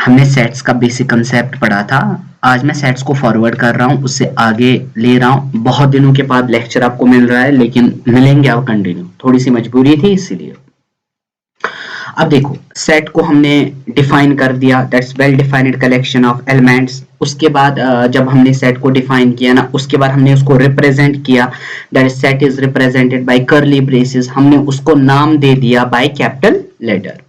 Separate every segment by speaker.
Speaker 1: हमने सेट्स का basic concept पढ़ा था। आज मैं सेट्स को फॉरवर्ड कर रहा हूँ, उससे आगे ले रहा हूँ। बहुत दिनों के बाद लेक्चर आपको मिल रहा है, लेकिन मिलेंगे अब कंटिन्यू, थोड़ी सी मजबूरी थी इसीलिए। अब देखो, सेट को हमने डिफाइन कर दिया, that's well defined collection of elements. उसके बाद जब हमने सेट को डिफाइन किया ना, उसके बाद हमने उसको रिप्रेजेंट किया, that set is represented by curly braces. हमने उसको नाम दे दिया बाय कैपिटल लेटर।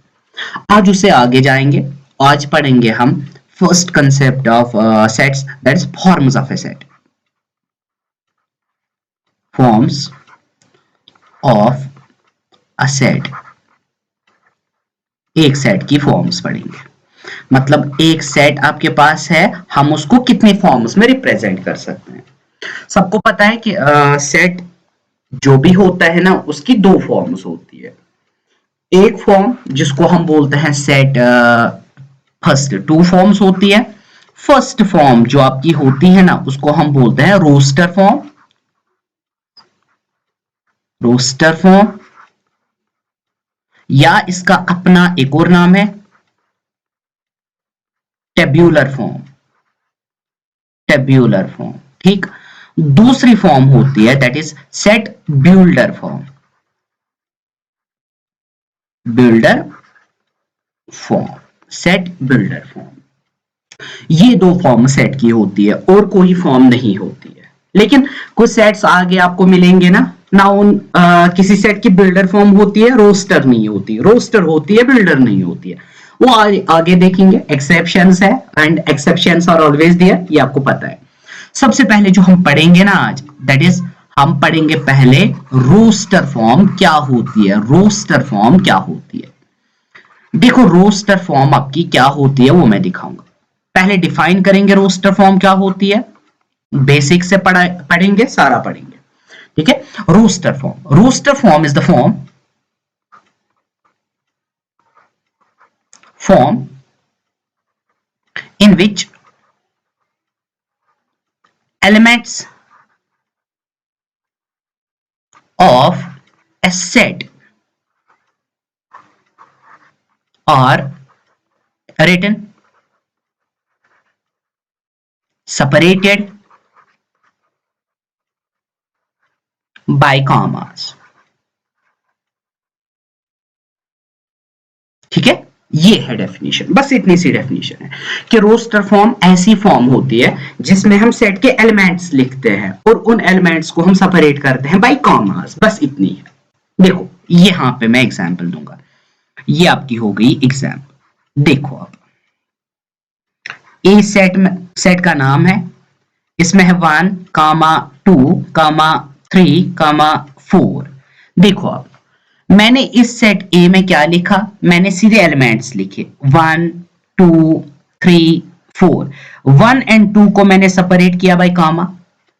Speaker 1: आज उसे आगे जाएंगे, आज पढ़ेंगे हम first concept of sets, that is forms of a set. Forms of a set, एक सेट की फॉर्म्स पढ़ेंगे। मतलब एक सेट आपके पास है, हम उसको कितने फॉर्म्स में रिप्रेजेंट कर सकते हैं। सबको पता है कि सेट जो भी होता है ना, उसकी दो फॉर्म्स होती है। एक फॉर्म जिसको हम बोलते हैं सेट, फर्स्ट टू फॉर्म्स होती है। फर्स्ट फॉर्म जो आपकी होती है ना, उसको हम बोलते हैं रोस्टर फॉर्म। रोस्टर फॉर्म, या इसका अपना एक और नाम है टेब्यूलर फॉर्म। टेब्यूलर फॉर्म, ठीक। दूसरी फॉर्म होती है that is set builder form. Builder form, set builder form. ये दो फॉर्म सेट की होती है, और कोई फॉर्म नहीं होती है। लेकिन कुछ सेट्स आगे आपको मिलेंगे ना, ना उन किसी सेट की बिल्डर फॉर्म होती है, रोस्टर नहीं होती। रोस्टर होती है, बिल्डर नहीं होती है। वो आगे देखेंगे। एक्सेप्शंस है, and exceptions are always there, ये आपको पता है। सबसे पहले जो हम पढ़ेंगे ना आज, दैट इज हम पढ़ेंगे पहले रोस्टर फॉर्म क्या होती है। रोस्टर फॉर्म क्या होती है, देखो रोस्टर फॉर्म आपकी क्या होती है वो मैं दिखाऊंगा। पहले डिफाइन करेंगे रोस्टर फॉर्म क्या होती है, बेसिक से पढ़ेंगे, सारा पढ़ेंगे, ठीक है। Roster form, roster form is the form in which elements of a set are written, separated by commas। ठीक है, ये है डेफिनेशन। बस इतनी सी डेफिनेशन है कि रोस्टर फॉर्म ऐसी फॉर्म होती है जिसमें हम सेट के एलिमेंट्स लिखते हैं और उन एलिमेंट्स को हम सेपरेट करते हैं बाय कॉमास। बस इतनी है। देखो यहां पे मैं एग्जांपल दूंगा, ये आपकी हो गई एग्जांपल। देखो अब ए सेट में, सेट का नाम है, इसमें है 1, 2, 3, 4। देखो अब मैंने इस सेट ए में क्या लिखा, मैंने सीधे एलिमेंट्स लिखे 1, 2, 3, 4। 1 एंड 2 को मैंने सेपरेट किया बाय कॉमा,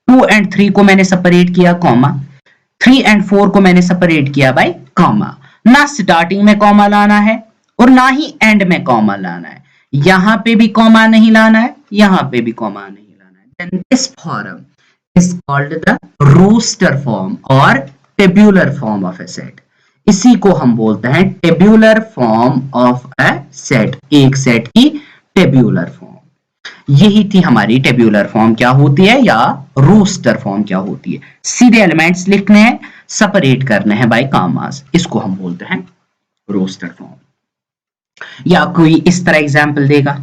Speaker 1: 2 एंड 3 को मैंने सेपरेट किया कॉमा, 3 एंड 4 को मैंने सेपरेट किया बाय कॉमा। ना स्टार्टिंग में कॉमा लाना है और ना ही एंड में कॉमा लाना है। यहां पे भी कॉमा नहीं लाना है, यहां पे भी कॉमा नहीं लाना है। Then this form is called the roster form और tabular form of a set. इसी को हम बोलते हैं tabular form of a set, एक सेट की टेब्यूलर फॉर्म। यही थी हमारी टेब्यूलर फॉर्म क्या होती है, या रोस्टर फॉर्म क्या होती है। सीधे एलिमेंट्स लिखने हैं, सेपरेट करने हैं बाय कॉमास, इसको हम बोलते हैं रोस्टर फॉर्म। या कोई इस तरह एग्जांपल देगा,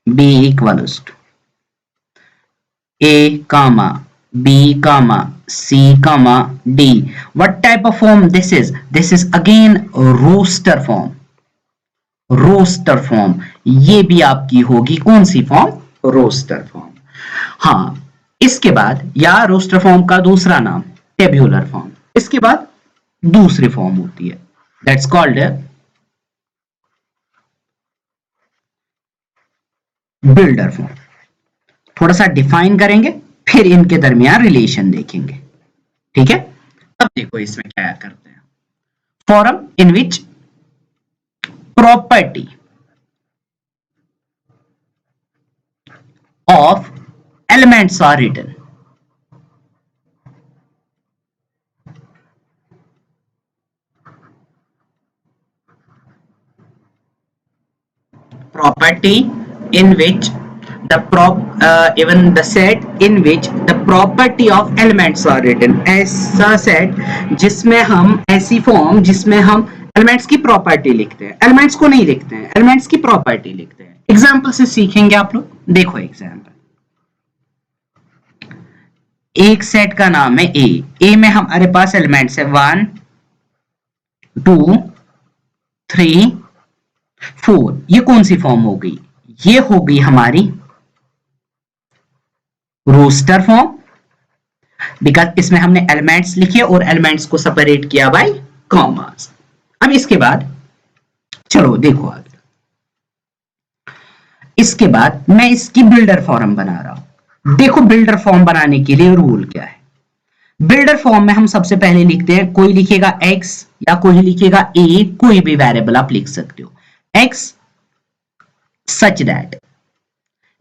Speaker 1: b equals to a comma b comma c comma d। what type of form this is? This is again roster form। Roster form ये भी आपकी होगी कौन सी फॉर्म, रोस्टर फॉर्म। हाँ, इसके बाद या रोस्टर फॉर्म का दूसरा नाम टेब्यूलर फॉर्म। इसके बाद दूसरी फॉर्म होती है दैट्स कॉल्ड बिल्डर फॉर्म। थोड़ा सा डिफाइन करेंगे, फिर इनके दरमियान रिलेशन देखेंगे, ठीक है। अब देखो इसमें क्या करते हैं, form in which property of elements are written। property in which even the set in which the property of elements are written, ऐसा सेट जिसमें हम ऐसी फॉर्म जिसमें हम एलिमेंट्स की प्रॉपर्टी लिखते हैं, एलिमेंट्स को नहीं लिखते हैं, एलिमेंट्स की प्रॉपर्टी लिखते हैं। एग्जांपल से सीखेंगे आप लोग। देखो एग्जांपल, एक सेट का नाम है ए में हमारे पास एलिमेंट्स है 1 2 3 4। ये कौन सी फॉर्म हो गई? ये हो गई हमारी रोस्टर फॉर्म, बिकॉज इसमें हमने एलिमेंट्स लिखे और एलिमेंट्स को सेपरेट किया बाय कॉमास। अब इसके बाद चलो देखो आगे, इसके बाद मैं इसकी बिल्डर फॉर्म बना रहा हूं। देखो बिल्डर फॉर्म बनाने के लिए रूल क्या है। बिल्डर फॉर्म में हम सबसे पहले लिखते हैं, कोई लिखेगा x या कोई लिखेगा a, कोई भी वेरिएबल आप लिख सकते हो, x सच दैट।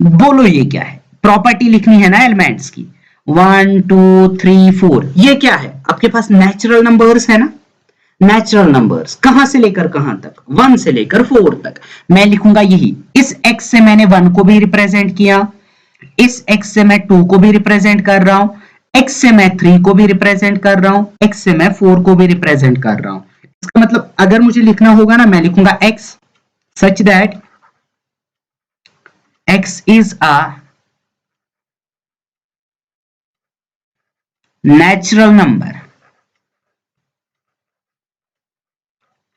Speaker 1: बोलो ये क्या है? प्रॉपर्टी लिखनी है ना एलिमेंट्स की, 1 2 3 4। ये क्या है? आपके पास नेचुरल नंबर्स है ना, नेचुरल नंबर्स कहां से लेकर कहां तक? 1 से लेकर 4 तक। मैं लिखूंगा यही, इस x से मैंने 1 को भी रिप्रेजेंट किया, इस x से मैं 2 को भी रिप्रेजेंट कर रहा हूं, x से मैं 3 को भी रिप्रेजेंट कर रहा हूं, x से मैं 4 को भी रिप्रेजेंट कर रहा हूं। इसका मतलब अगर मुझे लिखना होगा ना, मैं लिखूंगा x such that x is a natural number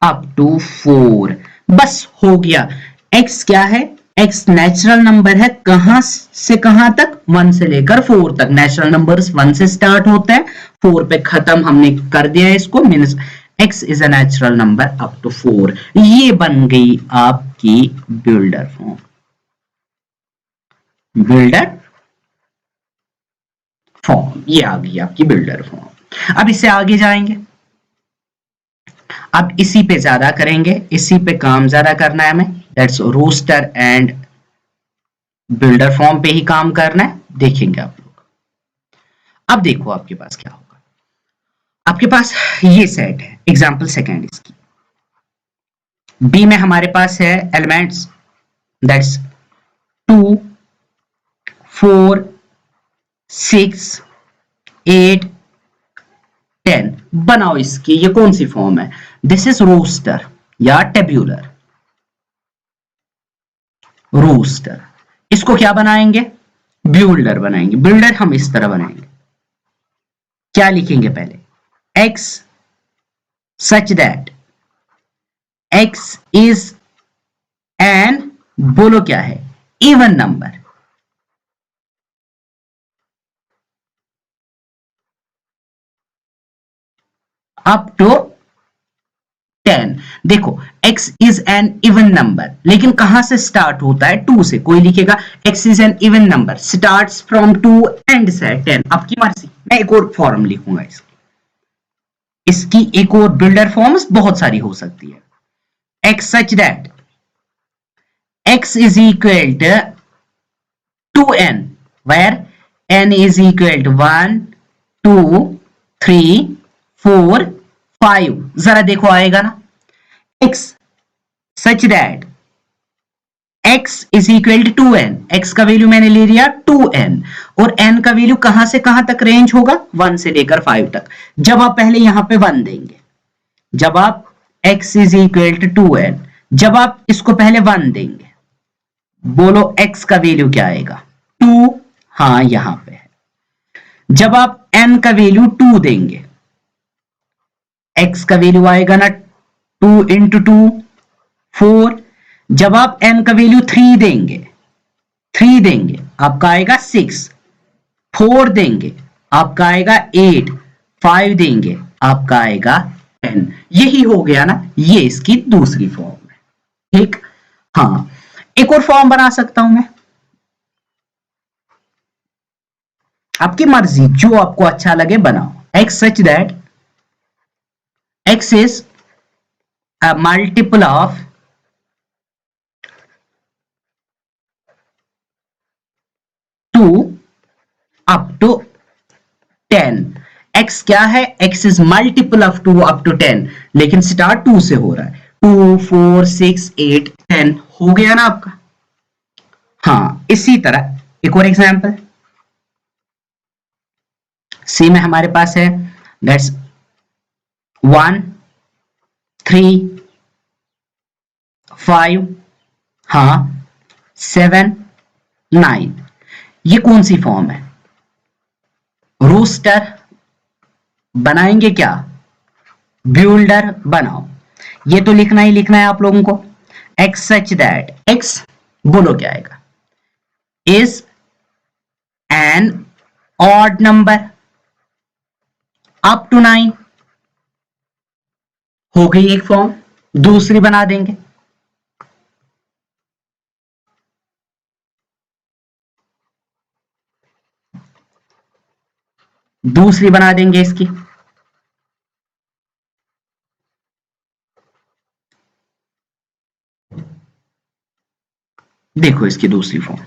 Speaker 1: up to 4। बस हो गया। x क्या है? x नेचुरल नंबर है, कहां से कहां तक? 1 से लेकर 4 तक। नेचुरल नंबर्स 1 से स्टार्ट होता है, 4 पे खत्म, हमने कर दिया इसको। Means x is a natural number up to 4। ये बन गई आपकी बिल्डर फॉर्म, बिल्डर फॉर्म। ये आ गई आपकी बिल्डर फॉर्म। अब इससे आगे जाएंगे, अब इसी पे ज्यादा करेंगे, इसी पे काम ज्यादा करना है हमें। That's roster and builder form पे ही काम करना है, देखेंगे आप लोग। अब देखो आपके पास क्या होगा। आपके पास ये सेट है, एग्जांपल सेकंड इसकी। बी में हमारे पास है एलिमेंट्स, दैट्स 2 4 6 8 10। बनाओ इसकी, ये कौन सी फॉर्म है? दिस इज रोस्टर या टेब्यूलर। रोस्टर, इसको क्या बनाएंगे? बिल्डर बनाएंगे। बिल्डर हम इस तरह बनाएंगे, क्या लिखेंगे पहले? x such that x is an, बोलो क्या है? Even number. Up to 10। देखो x is an even number, लेकिन कहां से स्टार्ट होता है? 2 से। कोई लिखेगा x is an even number starts from 2 and से 10। आपकी मर्जी। मैं एक और फॉर्म लिखूंगा इसकी एक और बिल्डर फॉर्म्स बहुत सारी हो सकती है। x such that x is equal to 2n, where n is equal to 1 2 3 4 5। जरा देखो आएगा ना, x such that x is equal to 2n। x का वैल्यू मैंने ले लिया 2n, और n का वैल्यू कहां से कहां तक रेंज होगा? 1 से लेकर 5 तक। जब आप पहले यहां पे 1 देंगे, जब आप x is equal to 2n, जब आप इसको पहले 1 देंगे, बोलो x का वैल्यू क्या आएगा? 2। हाँ यहां पे है। जब आप n का वैल्यू 2 देंगे, x का वैल्यू आएगा ना 2 इंटू 2 4। जब आप n का वैल्यू 3 देंगे आपका आएगा 6। 4 देंगे आपका आएगा 8। 5 देंगे आपका आएगा 10। यही हो गया ना, ये इसकी दूसरी फॉर्म है। ठीक, हाँ एक और फॉर्म बना सकता हूं मैं, आपकी मर्जी, जो आपको अच्छा लगे बनाओ। x such that x is a multiple of 2 up to 10। x क्या है? x is multiple of 2 up to 10, लेकिन स्टार्ट 2 से हो रहा है। 2 4 6 8 10 हो गया ना आपका। हाँ, इसी तरह एक और एग्जांपल सी में हमारे पास है, दैट्स 1 3 5, हाँ 7 9। ये कौन सी फॉर्म है? रोस्टर बनाएंगे क्या? बिल्डर बनाओ। ये तो लिखना ही लिखना है आप लोगों को। एक्स सच दैट, एक्स बोलो क्या आएगा? Is an odd number up to 9। हो गई एक फॉर्म। दूसरी बना देंगे, दूसरी बना देंगे इसकी। देखो इसकी दूसरी form,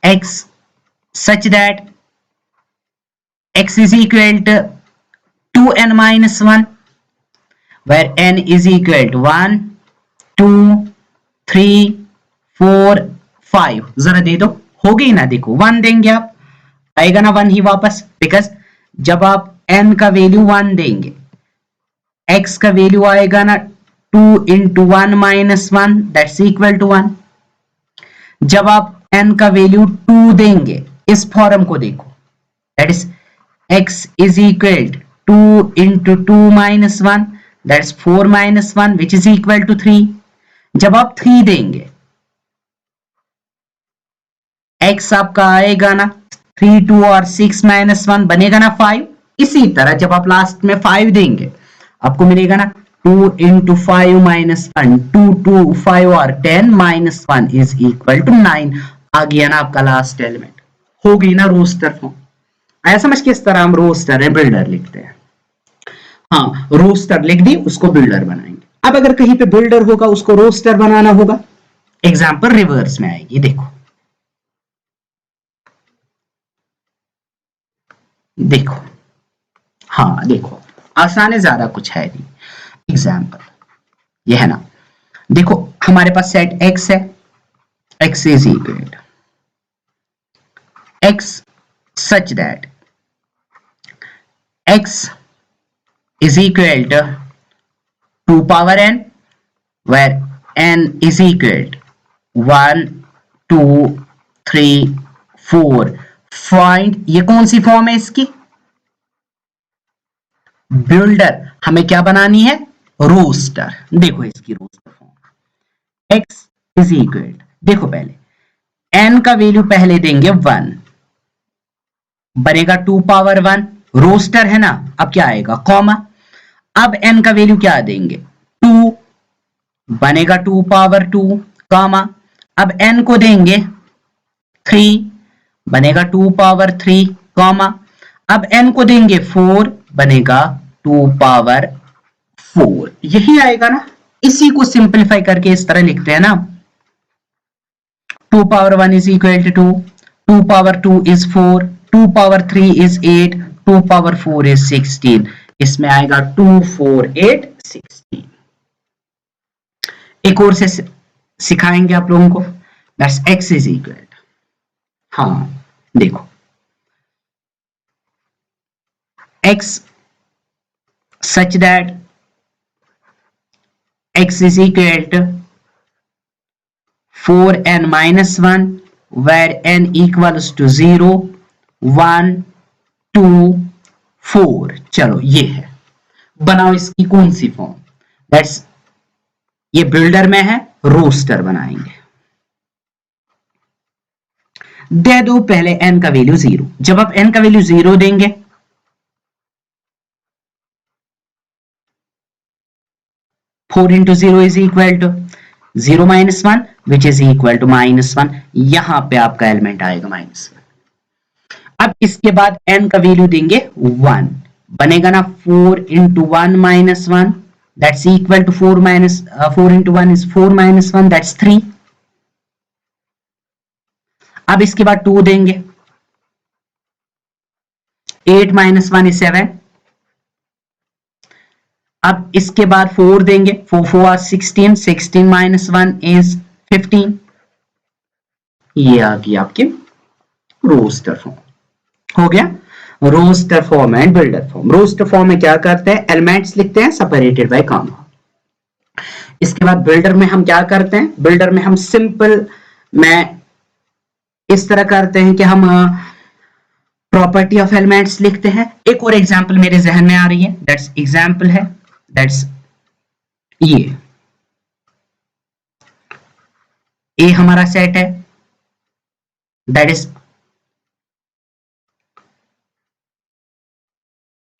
Speaker 1: x such that x is equal to 2n minus 1, where n is equal to 1 2 3 4 5। जरा दे दो, हो गई ना? देखो 1 देंगे आप, आएगा ना 1 ही वापस, बिकॉज जब आप n का वैल्यू 1 देंगे, x का वैल्यू आएगा ना 2 into 1 minus 1, that's equal to 1। जब आप n का वैल्यू 2 देंगे, इस फॉर्म को देखो, that is x is equal to 2 into 2 minus 1, that's 4 minus 1, which is equal to 3। जब आप 3 देंगे, x आपका आएगा ना 3 2 और 6 minus 1 बनेगा ना 5। इसी तरह जब आप लास्ट में 5 देंगे, आपको मिलेगा ना 2 into 5 minus 1, 2 2 5 और 10 minus 1 is equal to 9। आ गया ना आपका लास्ट एलिमेंट। हो गई ना रोस्टर फॉर्म। आया समझ के? इस तरह हम रोस्टर है बिल्डर लिखते हैं। हाँ, रोस्टर लिख दी, उसको बिल्डर बनाएंगे। अब अगर कहीं पे बिल्डर होगा, उसको रोस्टर बनाना होगा। एग्जाम्पल रिवर्स में आएगी, देखो देखो, हाँ देखो, आसान है, ज्यादा कुछ है नहीं। एग्जाम्पल ये है ना, देखो हमारे पास सेट x है, x is equal x such that x is equal to 2 power n, where n is equal to 1 2 3 4। Find, ये कौन सी फॉर्म है इसकी? बिल्डर। हमें क्या बनानी है? रोस्टर। देखो इसकी roster form, x is equal, देखो पहले n का वैल्यू पहले देंगे 1, बनेगा 2 पावर 1, रोस्टर है ना। अब क्या आएगा? कॉमा। अब n का वैल्यू क्या देंगे? 2, बनेगा 2 पावर 2, कॉमा। अब n को देंगे 3, बनेगा 2 पावर 3, कॉमा। अब n को देंगे 4, बनेगा 2 पावर 4। यही आएगा ना। इसी को सिंपलीफाई करके इस तरह लिखते हैं ना, 2 power 1 is equal to 2, 2 power 2 is 4, 2 power 3 is 8, 2 power 4 is 16। इसमें आएगा 2 4 8 16। एक और से सिखाएंगे आप लोगों को, दैट्स x इज इक्वल, हाँ देखो x such that x is equal to 4n minus 1, where n equals to 0 1 2 4। चलो ये है, बनाओ इसकी कौन सी फॉर्म? दैट्स, ये बिल्डर में है, रोस्टर बनाएंगे। दे दो पहले n का वैल्यू 0। जब आप n का वैल्यू 0 देंगे, four into 0 is equal to 0 minus 1, which is equal to minus 1। यहां पे आपका एलिमेंट आएगा माइनस 1। अब इसके बाद n का वैल्यू देंगे 1, बनेगा ना 4 into 1 minus 1, that's equal to 4 minus 4 into 1 is 4 minus 1, that's 3। अब इसके बाद 2 देंगे, 8 माइनस 1 इज 7, अब इसके बाद 4 देंगे, 4 4 16, 16 माइनस 1 इज 15। ये आ गई आपकी रोस्टर फॉर्म। हो गया roster form and builder form. Roster form में क्या करते हैं, एलिमेंट्स लिखते हैं सेपरेटेड बाय कॉमा। इसके बाद बिल्डर में हम क्या करते हैं, बिल्डर में हम सिंपल में इस तरह करते हैं कि हम प्रॉपर्टी ऑफ एलिमेंट्स लिखते हैं। एक और एग्जांपल मेरे जहन में आ रही है, दैट्स एग्जांपल है, दैट्स ये ए हमारा सेट है, दैट इज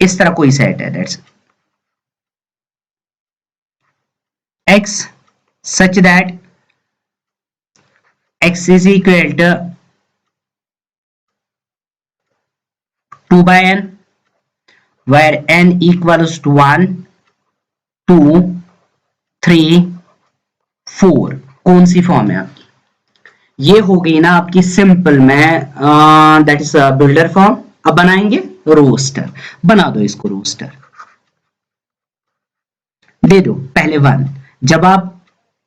Speaker 1: इस तरह कोई सेट है, that's x such that x is equal to 2 by n, where n equals to 1 2 3 4। कौन सी फॉर्म है आपकी, ये हो गई ना आपकी सिंपल में, दैट इज बिल्डर फॉर्म। अब बनाएंगे रोस्टर, बना दो इसको रोस्टर, दे दो पहले 1। जब आप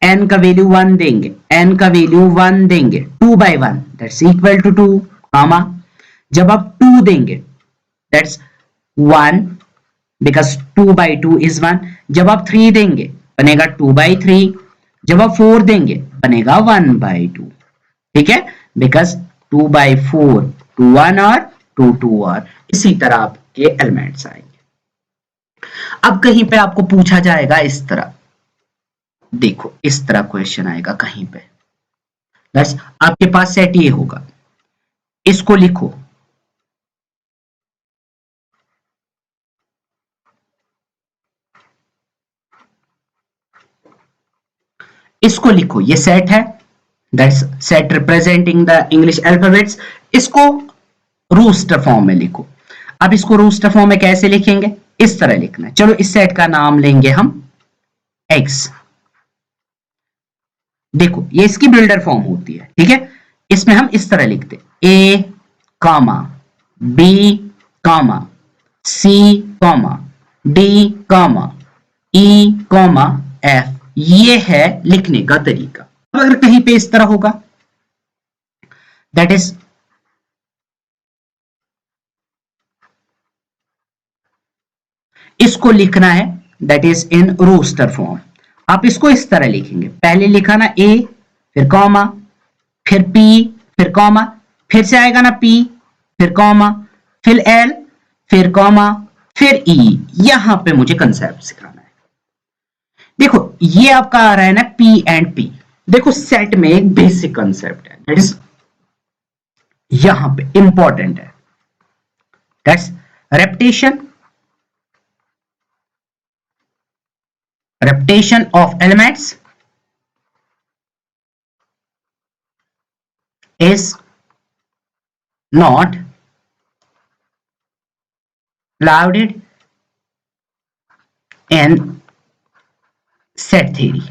Speaker 1: n का वैल्यू 1 देंगे, n का वैल्यू 1 देंगे 2 by 1 दैट्स इक्वल टू 2 कामा। जब आप 2 देंगे दैट्स 1 बिकॉज 2 by 2 is 1। जब आप 3 देंगे बनेगा 2 by 3। जब आप 4 देंगे बनेगा 1 by 2। ठीक है, बिकॉज 2 by 4 2 1 और 2 2 और इसी तरह आपके एलिमेंट्स आएंगे। अब कहीं पे आपको पूछा जाएगा इस तरह, देखो इस तरह क्वेश्चन आएगा कहीं पे, बस आपके पास सेट ये होगा, इसको लिखो, इसको लिखो, ये सेट है, that's set representing the English alphabets. इसको रोस्टर फॉर्म में लिखो। अब इसको रोस्टर फॉर्म में कैसे लिखेंगे, इस तरह लिखना है। चलो इस सेट का नाम लेंगे हम x। देखो ये इसकी बिल्डर फॉर्म होती है, ठीक है। इसमें हम इस तरह लिखते a comma b comma c comma d comma e comma f। ये है लिखने का तरीका। अगर कहीं पे इस तरह होगा, दैट इज इसको लिखना है, that is in roster form. आप इसको इस तरह लिखेंगे, पहले लिखा ना a, फिर कॉमा, फिर p, फिर कॉमा, फिर से आएगा ना p, फिर कॉमा, फिर l, फिर कॉमा, फिर e। यहां पे मुझे कंसेप्ट सिखाना है। देखो ये आपका आ रहा है ना p एंड p। देखो सेट में एक बेसिक कंसेप्ट है, दैट इज यहां पे इंपॉर्टेंट है, that's repetition. Repetition of elements is not allowed in set theory।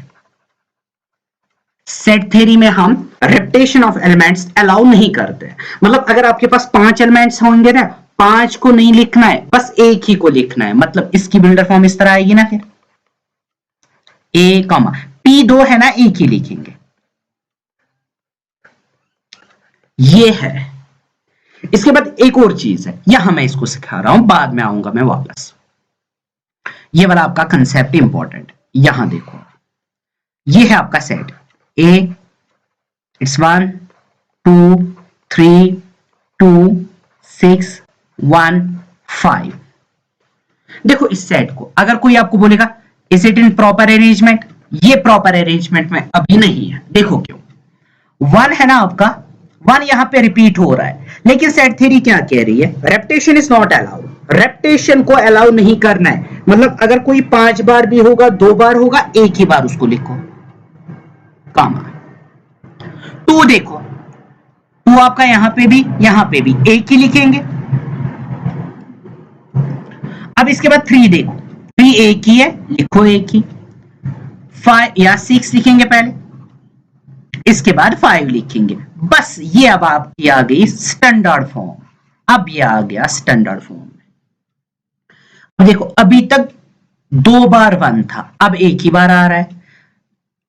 Speaker 1: Set theory में हम रेपिटेशन ऑफ एलिमेंट्स अलाउ नहीं करते हैं। मतलब अगर आपके पास 5 एलिमेंट्स होंगे ना, 5 को नहीं लिखना है, बस एक ही को लिखना है। मतलब इसकी बिल्डर फॉर्म इस तरह आएगी ना, फिर a कॉमा p 2 है ना, एक ही लिखेंगे। ये है। इसके बाद एक और चीज है, यहां मैं इसको सिखा रहा हूं, बाद में आऊंगा मैं वापस। ये वाला आपका कंसेप्ट इंपॉर्टेंट। यहां देखो, ये है आपका सेट a, इट्स 1 2 3 2 6 1 5। देखो इस सेट को अगर कोई आपको बोलेगा is it in proper arrangement, ये प्रॉपर अरेंजमेंट में अभी नहीं है। देखो क्यों, 1 है ना आपका, 1 यहां पे रिपीट हो रहा है, लेकिन सेट थ्योरी क्या कह रही है, repetition is not allowed. Repetition को अलाउ नहीं करना है। मतलब अगर कोई 5 बार भी होगा, 2 बार होगा, एक ही बार उसको लिखो, कामा। 2 देखो, 2 आपका यहां पे भी एक ही लिखेंगे। अब इसके बाद 3 देखो, 3 एक ही है, लिखो एक ही। 5 या 6 लिखेंगे पहले, इसके बाद 5 लिखेंगे। बस ये अब आपकी आ गई स्टैंडर्ड फॉर्म। अब ये आ गया स्टैंडर्ड फॉर्म। अब देखो अभी तक 2 बार 1 था, अब एक ही बार आ रहा है।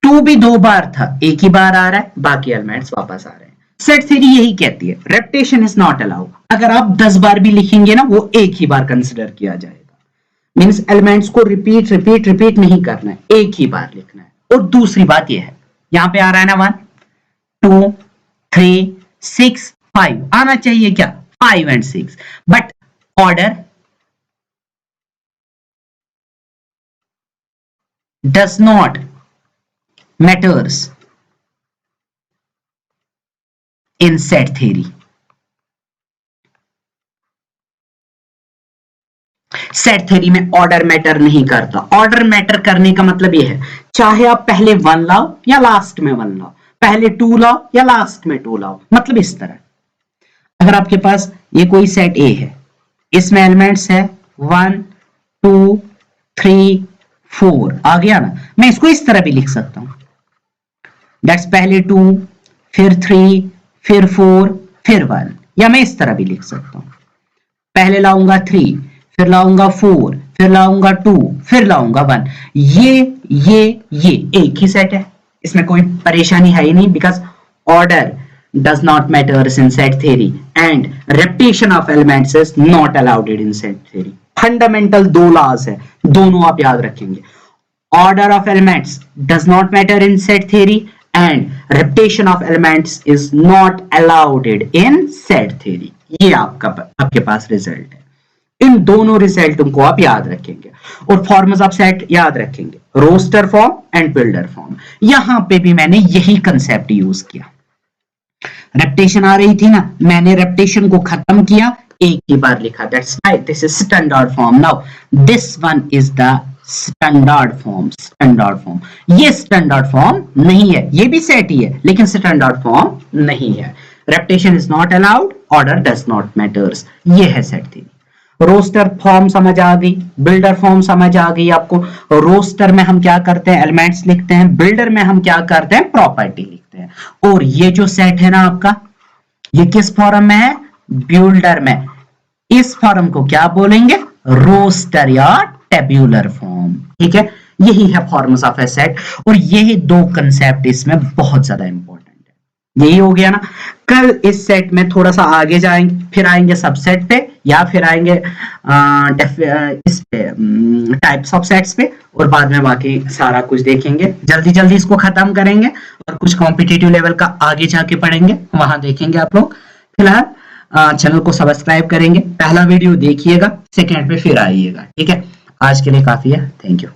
Speaker 1: 2 भी 2 बार था, एक ही बार आ रहा है, बाकी एलिमेंट्स वापस आ रहे हैं। सेट थ्योरी यही कहती है रेपिटेशन इज नॉट अलाउड। अगर आप 10 बार भी लिखेंगे ना, वो एक ही बार कंसिडर किया जाएगा। मींस एलिमेंट्स को रिपीट रिपीट रिपीट नहीं करना है, एक ही बार लिखना है। और दूसरी बात यह है, यहां पे आ रहा है ना 1 2 3 6 5, आना चाहिए क्या 5 and 6, but order does not matters in set theory. Set theory में ऑर्डर मैटर नहीं करता। ऑर्डर मैटर करने का मतलब यह है, चाहे आप पहले 1 लाओ या लास्ट में 1 लाओ, पहले 2 लाओ या लास्ट में 2 लाओ, मतलब इस तरह। अगर आपके पास ये कोई सेट ए है, इसमें एलिमेंट्स है 1 2 3 4, आ गया ना। मैं इसको इस तरह भी लिख सकता हूं, दैट्स पहले 2 फिर 3 फिर 4 फिर 1, या मैं इस तरह भी लिख सकता हूं, पहले लाऊंगा 3 फिर लाऊंगा 4 फिर लाऊंगा 2 फिर लाऊंगा 1। ये एक ही सेट है, इसमें कोई परेशानी है ही नहीं, because order does not matters in set theory and repetition of elements is not allowed in set theory. Fundamental 2 laws है, दोनों आप याद रखेंगे। Order of elements does not matter in set theory and repetition of elements is not allowed in set theory. ये आपके पास result है। इन दोनों रिजल्टों को आप याद रखेंगे और फॉर्म्स ऑफ सेट याद रखेंगे, roster form and builder form. यहां पे भी मैंने यही कंसेप्ट यूज किया। रेपिटेशन आ रही थी ना, मैंने रेपिटेशन को खत्म किया, एक ही बार लिखा, that's why this is standard form. Now this one is the standard form. Standard form, ये स्टैंडर्ड फॉर्म नहीं है, ये भी सेट ही है लेकिन स्टैंडर्ड फॉर्म नहीं है। Repetition is not allowed, order does not matters, ये है सेट थ्योरी। रोस्टर फॉर्म समझ आ गई, बिल्डर फॉर्म समझ आ गई आपको। रोस्टर में हम क्या करते हैं, एलिमेंट्स लिखते हैं, बिल्डर में हम क्या करते हैं, प्रॉपर्टी लिखते हैं। और ये जो सेट है ना आपका, ये किस फॉर्म में है, बिल्डर में। इस फॉर्म को क्या बोलेंगे, रोस्टर या टेब्यूलर फॉर्म। ठीक है, यही है फॉर्म्स ऑफ ए सेट, और यही 2 कंसेप्ट इसमें बहुत ज्यादा इंपॉर्टेंट है। यही हो गया ना। कल इस सेट में थोड़ा सा आगे जाएंगे, फिर आएंगे सबसेट पे, या फिर आएंगे इस पे टाइप्स ऑफ सेट्स पे, और बाद में बाकी सारा कुछ देखेंगे। जल्दी जल्दी इसको खत्म करेंगे और कुछ कॉम्पिटिटिव लेवल का आगे जाके पढ़ेंगे, वहां देखेंगे आप लोग। फिलहाल चैनल को सब्सक्राइब करेंगे, पहला वीडियो देखिएगा, सेकेंड पे फिर आइएगा। ठीक है, आज के लिए काफी है, थैंक यू।